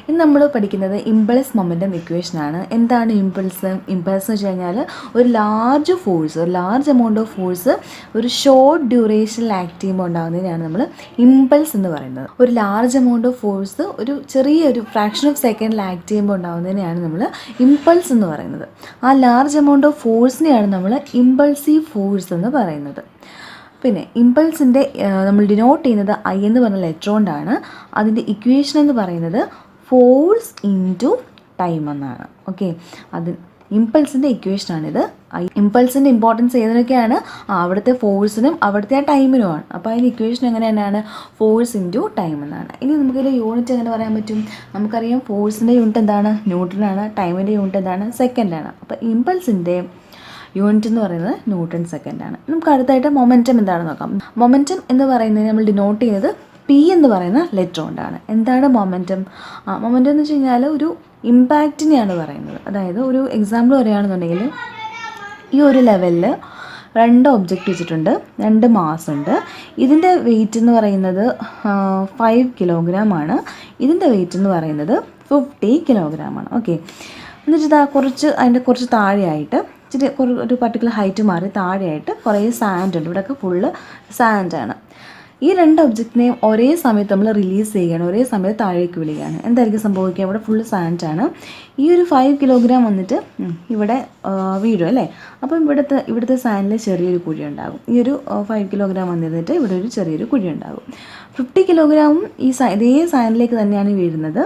ഇന്ന് നമ്മൾ പഠിക്കുന്നത് ഇമ്പൾസ് മൊമെൻറ്റം ഇക്വേഷനാണ്. എന്താണ് ഇമ്പൾസ്? ഇമ്പൾസ് എന്ന് വെച്ച് കഴിഞ്ഞാൽ ഒരു ലാർജ് എമൗണ്ട് ഓഫ് ഫോഴ്സ് ഒരു ഷോർട്ട് ഡ്യൂറേഷനിൽ ആക്ട് ചെയ്യുമ്പോൾ ഉണ്ടാകുന്നതിനാണ് നമ്മൾ ഇമ്പൾസ് എന്ന് പറയുന്നത്. ഒരു ലാർജ് എമൗണ്ട് ഓഫ് ഫോഴ്സ് ഒരു ചെറിയൊരു ഫ്രാക്ഷൻ ഓഫ് സെക്കൻഡിൽ ആക്ട് ചെയ്യുമ്പോൾ ഉണ്ടാകുന്നതിനെയാണ് നമ്മൾ ഇമ്പൾസ് എന്ന് പറയുന്നത്. ആ ലാർജ് എമൗണ്ട് ഓഫ് ഫോഴ്സിനെയാണ് നമ്മൾ ഇമ്പൾസീവ് ഫോഴ്സ് എന്ന് പറയുന്നത്. പിന്നെ ഇമ്പൾസിൻ്റെ നമ്മൾ ഡിനോട്ട് ചെയ്യുന്നത് ഐ എന്ന് പറഞ്ഞ ലെറ്റർ കൊണ്ടാണ്. അതിൻ്റെ ഇക്വേഷൻ എന്ന് പറയുന്നത് ഫോഴ്സ് ഇൻറ്റു ടൈം എന്നാണ്. ഓക്കെ, അത് ഇമ്പൾസിൻ്റെ ഇക്വേഷനാണിത്. ഇമ്പൾസിൻ്റെ ഇമ്പോർട്ടൻസ് ഏതൊക്കെയാണ്? അവിടുത്തെ ഫോഴ്സിനും അവിടുത്തെ ആ ടൈമിനുമാണ്. അപ്പോൾ അതിൻ്റെ ഇക്വേഷൻ എങ്ങനെ തന്നെയാണ്? ഫോഴ്സ് ഇൻറ്റു ടൈം എന്നാണ്. ഇനി നമുക്കിതിൻ്റെ യൂണിറ്റ് എങ്ങനെ പറയാൻ പറ്റും? നമുക്കറിയാം ഫോഴ്സിൻ്റെ യൂണിറ്റ് എന്താണ്? ന്യൂട്ടനാണ്. ടൈമിൻ്റെ യൂണിറ്റ് എന്താണ്? സെക്കൻഡാണ്. അപ്പോൾ ഇമ്പൾസിൻ്റെ യൂണിറ്റ് എന്ന് പറയുന്നത് ന്യൂട്ടൺ സെക്കൻഡാണ്. നമുക്ക് അടുത്തായിട്ട് മൊമെൻറ്റം എന്താണെന്ന് നോക്കാം. മൊമെൻറ്റം എന്ന് പറയുന്നത് നമ്മൾ ഡിനോട്ട് ചെയ്യുന്നത് പി എന്ന് പറയുന്ന ലെറ്റർ കൊണ്ടാണ്. എന്താണ് മൊമെൻറ്റം? മൊമെൻറ്റം എന്ന് വെച്ച് കഴിഞ്ഞാൽ ഒരു ഇമ്പാക്റ്റിനെയാണ് പറയുന്നത്. അതായത് ഒരു എക്സാമ്പിൾ പറയുകയാണെന്നുണ്ടെങ്കിൽ ഈ ഒരു ലെവലിൽ 2 ഒബ്ജക്റ്റ് വെച്ചിട്ടുണ്ട്, 2 മാസ് ഉണ്ട്. ഇതിൻ്റെ വെയിറ്റ് എന്ന് പറയുന്നത് 5 കിലോഗ്രാം ആണ്. ഇതിൻ്റെ വെയിറ്റ് എന്ന് പറയുന്നത് 50 കിലോഗ്രാം ആണ്. ഓക്കെ, എന്നിട്ട് അതിൻ്റെ കുറച്ച് താഴെയായിട്ട് ഇച്ചിരി ഒരു പർട്ടിക്കുലർ ഹൈറ്റ് മാറി താഴെയായിട്ട് കുറേ സാൻഡ് ഉണ്ട്. ഇവിടെയൊക്കെ ഫുള്ള് സാൻഡാണ്. ഈ 2 ഒബ്ജക്റ്റിനെയും ഒരേ സമയത്ത് നമ്മൾ റിലീസ് ചെയ്യുകയാണ്, ഒരേ സമയത്ത് താഴേക്ക് വിടുകയാണ്. എന്തായിരിക്കും സംഭവിക്കുക? ഇവിടെ ഫുള്ള് സാൻഡാണ്. ഈ ഒരു 5 കിലോഗ്രാം വന്നിട്ട് ഇവിടെ വീഴും അല്ലേ? അപ്പം ഇവിടുത്തെ സാൻഡിൽ ചെറിയൊരു കുഴി ഉണ്ടാകും. ഈ ഒരു 5 കിലോഗ്രാം വന്നിരുന്നിട്ട് ഇവിടെ ഒരു ചെറിയൊരു കുഴി ഉണ്ടാകും. 50 കിലോഗ്രാമും ഇതേ സാൻഡിലേക്ക് തന്നെയാണ് വീഴുന്നത്.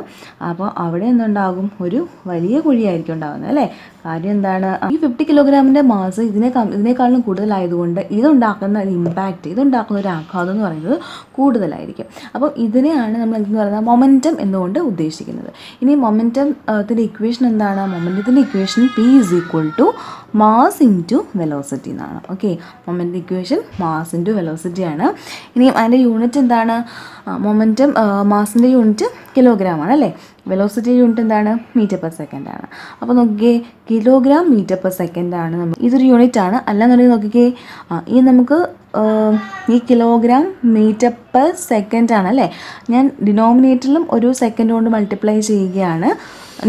അപ്പോൾ അവിടെ എന്തുണ്ടാകും? ഒരു വലിയ കുഴിയായിരിക്കും ഉണ്ടാകുന്നത് അല്ലേ? കാര്യം എന്താണ്? ഈ 50 കിലോഗ്രാമിൻ്റെ മാസ് ഇതിനേക്കാളും കൂടുതലായതുകൊണ്ട് ഇതുണ്ടാക്കുന്ന ഇമ്പാക്റ്റ്, ഇതുണ്ടാക്കുന്ന ഒരു ആഘാതം എന്ന് പറയുന്നത് കൂടുതലായിരിക്കും. അപ്പോൾ ഇതിനെയാണ് നമ്മൾ എന്തെന്ന് പറയുന്നത് മൊമെൻറ്റം എന്നുകൊണ്ട് ഉദ്ദേശിക്കുന്നത്. ഇനി മൊമെൻറ്റത്തിൻ്റെ ഇക്വേഷൻ എന്താണ്? മൊമെൻറ്റത്തിൻ്റെ equation P is equal to mass into velocity എന്നാണ്. Okay, momentum equation mass into velocity ആണ്. ഇനി അതിൻ്റെ യൂണിറ്റ് എന്താണ്? മൊമെൻറ്റം മാസിൻ്റെ യൂണിറ്റ് കിലോഗ്രാം ആണ് അല്ലേ? വെലോസിറ്റി യൂണിറ്റ് എന്താണ്? മീറ്റർ പെർ സെക്കൻഡ് ആണ്. അപ്പോൾ നോക്കിക്കേ, കിലോഗ്രാം മീറ്റർ പെർ സെക്കൻഡ് ആണ് ഇതൊരു യൂണിറ്റ് ആണ്. അല്ലാന്നുണ്ടെങ്കിൽ നോക്കിക്കേ, ഈ നമുക്ക് ഈ കിലോഗ്രാം മീറ്റർ പെർ സെക്കൻഡ് ആണ് അല്ലേ? ഞാൻ ഡിനോമിനേറ്ററിലും ഒരു സെക്കൻഡ് കൊണ്ട് മൾട്ടിപ്ലൈ ചെയ്യുകയാണ്,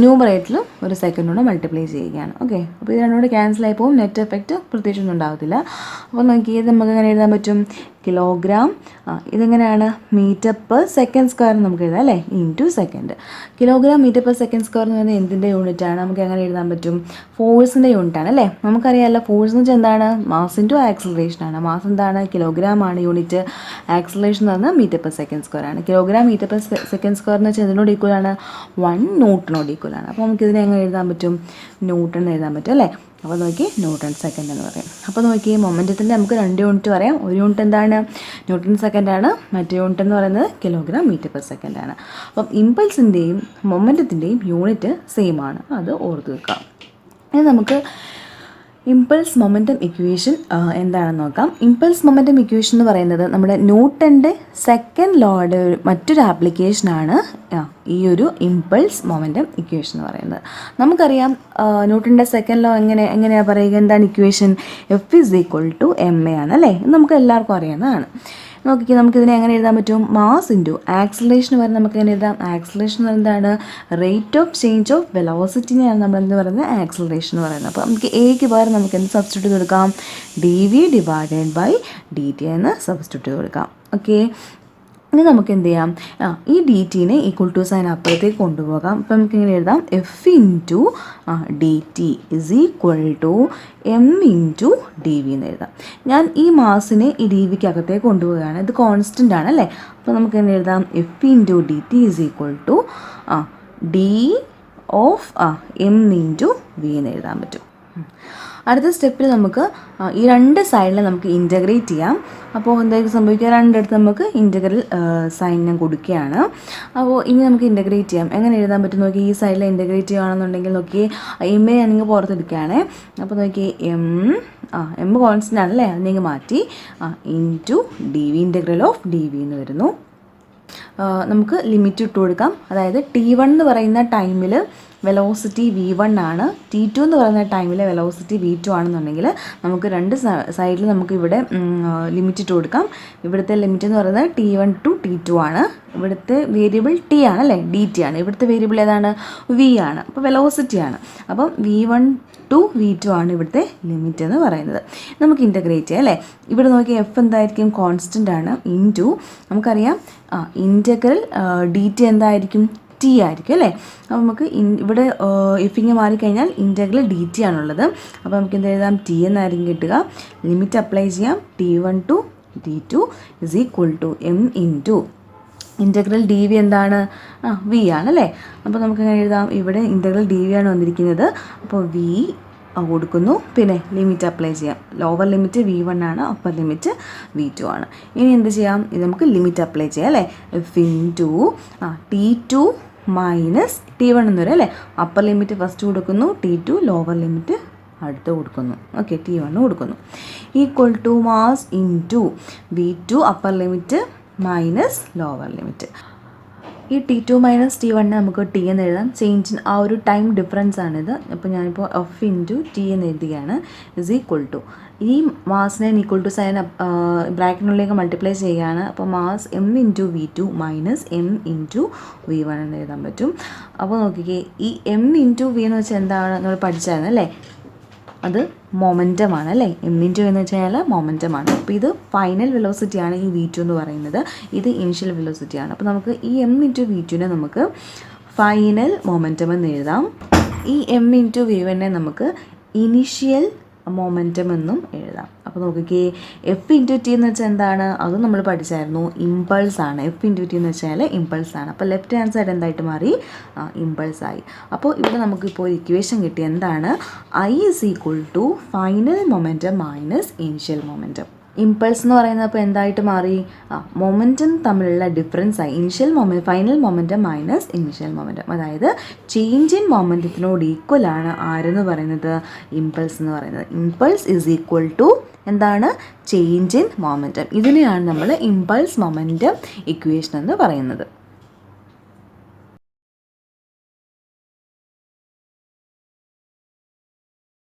ന്യൂമറേറ്ററിലും ഒരു സെക്കൻഡ് കൊണ്ട് മൾട്ടിപ്ലൈ ചെയ്യുകയാണ്. ഓക്കെ, അപ്പോൾ ഇത് രണ്ടുകൂടെ ക്യാൻസൽ ആയി പോകും. നെറ്റ് എഫക്റ്റ് പ്രത്യേകിച്ചൊന്നും ഉണ്ടാകത്തില്ല. അപ്പോൾ നോക്കിയത് നമുക്ക് എങ്ങനെ എഴുതാൻ പറ്റും? കിലോഗ്രാം ഇതെങ്ങനെയാണ്? മീറ്റർ പെർ സെക്കൻഡ് സ്ക്വയർ നമുക്ക് എഴുതാം അല്ലേ? Into second. Kilogram metre per second square എന്ന് പറയുന്നത് എന്തിൻ്റെ യൂണിറ്റാണ്? നമുക്ക് എങ്ങനെ എഴുതാൻ പറ്റും? ഫോഴ്സിൻ്റെ യൂണിറ്റാണ് അല്ലേ? നമുക്കറിയാമല്ലോ ഫോഴ്സ് എന്ന് വെച്ചാൽ എന്താണ്? മാസ് ഇൻറ്റു ആക്സിലറേഷൻ ആണ്. മാസ് എന്താണ്? കിലോഗ്രാം ആണ് യൂണിറ്റ്. ആക്സിലറേഷൻ എന്ന് പറഞ്ഞാൽ മീറ്റർ പെർ സെക്കൻഡ് സ്ക്വയർ ആണ്. Kilogram metre per second square എന്ന് വെച്ചാൽ എന്തിനോട് ഈക്വൽ ആണ്? 1 ന്യൂട്ടനോട് ഈക്വൽ ആണ്. അപ്പോൾ നമുക്കിതിനെ എങ്ങനെ എഴുതാൻ പറ്റും? ന്യൂട്ടൺ എന്ന് എഴുതാൻ പറ്റും അല്ലേ? അപ്പോൾ നോക്കി ന്യൂട്ടൺ സെക്കൻഡ് എന്ന് പറയും. അപ്പോൾ നോക്കി മൊമെൻറ്റത്തിൻ്റെ നമുക്ക് 2 യൂണിറ്റ് പറയാം. ഒരു യൂണിറ്റ് എന്താണ്? ന്യൂട്ടൺ സെക്കൻഡാണ്. മറ്റേ യൂണിറ്റ് എന്ന് പറയുന്നത് കിലോഗ്രാം മീറ്റർ പെർ സെക്കൻഡാണ്. അപ്പം ഇമ്പൾസിൻ്റെയും മൊമെൻറ്റത്തിൻ്റെയും യൂണിറ്റ് സെയിം ആണ്, അത് ഓർത്ത് വെക്കാം. ഇനി നമുക്ക് ഇമ്പൾസ് മൊമെൻറ്റം ഇക്വേഷൻ എന്താണെന്ന് നോക്കാം. ഇമ്പൾസ് മൊമെൻറ്റം ഇക്വേഷൻ എന്ന് പറയുന്നത് നമ്മുടെ ന്യൂട്ടൻ്റെ സെക്കൻഡ് ലോയുടെ മറ്റൊരു ആപ്ലിക്കേഷനാണ് ഈ ഒരു ഇമ്പൾസ് മൊമെൻറ്റം ഇക്വേഷൻ എന്ന് പറയുന്നത്. നമുക്കറിയാം ന്യൂട്ടൻ്റെ സെക്കൻഡ് ലോ എങ്ങനെയാണ് പറയുക? എന്താണ് equation? F is equal to ma ആണ് അല്ലേ? ഇത് നമുക്ക് എല്ലാവർക്കും അറിയാവുന്നതാണ്. നോക്കിക്കേ, നമുക്കിതിനെ എങ്ങനെ എഴുതാൻ പറ്റും? മാസ് ഇൻറ്റു ആക്സിലറേഷൻ വരെ നമുക്ക് എങ്ങനെ എഴുതാം? ആക്സിലറേഷൻ എന്താണ്? റേറ്റ് ഓഫ് ചേഞ്ച് ഓഫ് വെലോസിറ്റിനെയാണ് നമ്മൾ എന്ത് പറയുന്നത്? ആക്സിലറേഷൻ എന്ന് പറയുന്നത്. അപ്പോൾ നമുക്ക് എക്ക് പകരം നമുക്ക് എന്ത് സബ്സ്റ്റിറ്റ്യൂട്ട് ചെയ്ത് കൊടുക്കാം? dv/dt എന്ന് സബ്സ്റ്റിറ്റ്യൂട്ട് ചെയ്ത് കൊടുക്കാം. ഓക്കെ, ഇനി നമുക്ക് എന്ത് ചെയ്യാം? ഈ ഡി ടീനെ ഈക്വൽ ടു സൈൻ അപ്പുറത്തേക്ക് കൊണ്ടുപോകാം. അപ്പോൾ നമുക്ക് ഇങ്ങനെ എഴുതാം, F into dt is equal to m into D V എന്ന് എഴുതാം. ഞാൻ ഈ മാസിനെ ഈ ഡി വിക്ക് അകത്തേക്ക് കൊണ്ടുപോവുകയാണ്. ഇത് കോൺസ്റ്റൻ്റ് ആണ് അല്ലേ? അപ്പോൾ നമുക്ക് എങ്ങനെ എഴുതാം? F into dt is equal to d of m into V എന്ന് എഴുതാൻ പറ്റും. അടുത്ത സ്റ്റെപ്പിൽ നമുക്ക് ഈ 2 സൈഡിൽ നമുക്ക് ഇൻറ്റഗ്രേറ്റ് ചെയ്യാം. അപ്പോൾ എന്തായിരിക്കും സംഭവിക്കുക? രണ്ടിടത്ത് നമുക്ക് ഇൻറ്റഗ്രൽ സൈൻ ഞാൻ കൊടുക്കുകയാണ്. അപ്പോൾ ഇനി നമുക്ക് ഇൻറ്റഗ്രേറ്റ് ചെയ്യാം. എങ്ങനെ എഴുതാൻ പറ്റും? നോക്കി, ഈ സൈഡിൽ ഇൻറ്റഗ്രേറ്റ് ചെയ്യുകയാണെന്നുണ്ടെങ്കിൽ നോക്കി എം എ ഞാനിങ്ങ് പുറത്തെടുക്കുകയാണേ. അപ്പോൾ നോക്കി എം കോൺസ്റ്റൻ്റ് ആണല്ലേ? അതിനെങ്കിൽ മാറ്റി into D V, integral of D V എന്ന് വരുന്നു. നമുക്ക് ലിമിറ്റ് ഇട്ട് കൊടുക്കാം. അതായത് T1 എന്ന് പറയുന്ന ടൈമിൽ വെലോസിറ്റി v1 ആണ്, t2 എന്ന് പറയുന്ന ടൈമിലെ വെലോസിറ്റി v2 ആണെന്നുണ്ടെങ്കിൽ നമുക്ക് രണ്ട് സൈഡിൽ നമുക്ക് ഇവിടെ ലിമിറ്റ് ഇട്ട് കൊടുക്കാം. ഇവിടുത്തെ ലിമിറ്റ് എന്ന് പറയുന്നത് t1 to t2 ആണ്. ഇവിടുത്തെ വേരിയബിൾ t ആണ് അല്ലേ, dt ആണ്. ഇവിടുത്തെ വേരിയബിൾ ഏതാണ്, v ആണ്. അപ്പോൾ വെലോസിറ്റി ആണ്. അപ്പം v1 to v2 ആണ് ഇവിടുത്തെ ലിമിറ്റ് എന്ന് പറയുന്നത്. നമുക്ക് ഇൻ്റഗ്രേറ്റ് ചെയ്യാം അല്ലേ. ഇവിടെ നോക്കി എഫ് എന്തായിരിക്കും, കോൺസ്റ്റൻ്റ് ആണ്, ഇൻറ്റു നമുക്കറിയാം ഇൻ്റഗ്രൽ dt എന്തായിരിക്കും, ടി ആയിരിക്കും അല്ലേ. അപ്പോൾ നമുക്ക് ഇവിടെ എഫിങ് മാറിക്കഴിഞ്ഞാൽ ഇൻ്റഗ്രൽ dt ആണുള്ളത്. അപ്പോൾ നമുക്ക് എന്ത് എഴുതാം, ടി എന്നായിരിക്കും കിട്ടുക. ലിമിറ്റ് അപ്ലൈ ചെയ്യാം, t1 to t2 is equal to m into integral D V എന്താണ്, വി ആണല്ലേ. അപ്പോൾ നമുക്ക് എങ്ങനെ എഴുതാം, ഇവിടെ ഇൻ്റഗ്രൽ ഡി വി ആണ് വന്നിരിക്കുന്നത്. അപ്പോൾ വി കൊടുക്കുന്നു, പിന്നെ ലിമിറ്റ് അപ്ലൈ ചെയ്യാം. ലോവർ ലിമിറ്റ് v1 ആണ്, അപ്പർ ലിമിറ്റ് v2 ആണ്. ഇനി എന്ത് ചെയ്യാം, ഇത് നമുക്ക് ലിമിറ്റ് അപ്ലൈ ചെയ്യാം അല്ലേ. F into t2 minus t1 എന്ന് വരും അല്ലേ. അപ്പർ ലിമിറ്റ് ഫസ്റ്റ് കൊടുക്കുന്നു, t2 ലോവർ ലിമിറ്റ് അടുത്ത് കൊടുക്കുന്നു. ഓക്കെ, t1 കൊടുക്കുന്നു. Equal to mass into v2 upper limit minus lower limit. ഈ t2 മൈനസ് t1 നമുക്ക് ടി എന്ന് എഴുതാം. ചേഞ്ച് ആ ഒരു ടൈം ഡിഫറൻസ് ആണിത്. അപ്പോൾ ഞാനിപ്പോൾ എഫ് ഇൻറ്റു ടി എന്ന് എഴുതുകയാണ്. ഇസ് ഈക്വൽ ടു ഈ മാസിനെ ഈക്വൽ ടു സൈൻ ബ്രാക്കറ്റിനുള്ളിലേക്ക് മൾട്ടിപ്ലൈ ചെയ്യുകയാണ്. അപ്പോൾ mass M into v2 minus M into v1 എന്ന് എഴുതാൻ പറ്റും. അപ്പോൾ നോക്കിക്കേ, ഈ എം ഇൻറ്റു വി എന്ന് വെച്ചാൽ എന്താണ് നമ്മൾ പഠിച്ചായിരുന്നു അല്ലേ, അത് മൊമെൻറ്റമാണ് അല്ലേ. എം ഇൻറ്റു എന്ന് വെച്ച് കഴിഞ്ഞാൽ മൊമെൻറ്റമാണ്. അപ്പോൾ ഇത് ഫൈനൽ വെലോസിറ്റിയാണ് ഈ v2 എന്ന് പറയുന്നത്, ഇത് ഇനിഷ്യൽ വെലോസിറ്റിയാണ്. അപ്പോൾ നമുക്ക് ഈ എം ഇൻറ്റു v2നെ നമുക്ക് ഫൈനൽ മൊമെൻറ്റം എന്ന് എഴുതാം. ഈ എം ഇൻറ്റു v1നെ നമുക്ക് ഇനിഷ്യൽ മൊമെൻറ്റം എന്നും എഴുതാം. അപ്പോൾ നോക്കിക്കേ, എഫ് ഇൻറ്റു ടി എന്ന് വെച്ചാൽ എന്താണ്, അത് നമ്മൾ പഠിച്ചായിരുന്നു, ഇമ്പൾസ് ആണ്. എഫ് ഇൻറ്റു ടി എന്ന് വെച്ചാൽ ഇമ്പൾസ് ആണ്. അപ്പോൾ ലെഫ്റ്റ് ഹാൻഡ് സൈഡ് എന്തായിട്ട് മാറി, ഇമ്പൾസ് ആയി. അപ്പോൾ ഇവിടെ നമുക്കിപ്പോൾ ഇക്വേഷൻ കിട്ടി, എന്താണ്, I is equal to final momentum minus initial momentum. Impulse എന്ന് പറയുന്നത് അപ്പോൾ എന്തായിട്ട് മാറി, മൊമെൻറ്റം തമ്മിലുള്ള ഡിഫറൻസ് ആയി. Final momentum minus initial momentum. അതായത് ചേഞ്ച് ഇൻ മൊമെൻറ്റത്തിനോട് ഈക്വൽ ആണ് ആരെന്ന് പറയുന്നത്, ഇമ്പൾസ് എന്ന് പറയുന്നത്. ഇമ്പൾസ് ഇസ് ഈക്വൽ ടു എന്താണ്, ചേഞ്ച് ഇൻ മൊമെൻറ്റം. ഇതിനെയാണ് നമ്മൾ ഇമ്പൾസ് മൊമെൻറ്റം ഇക്വേഷൻ എന്ന് പറയുന്നത്.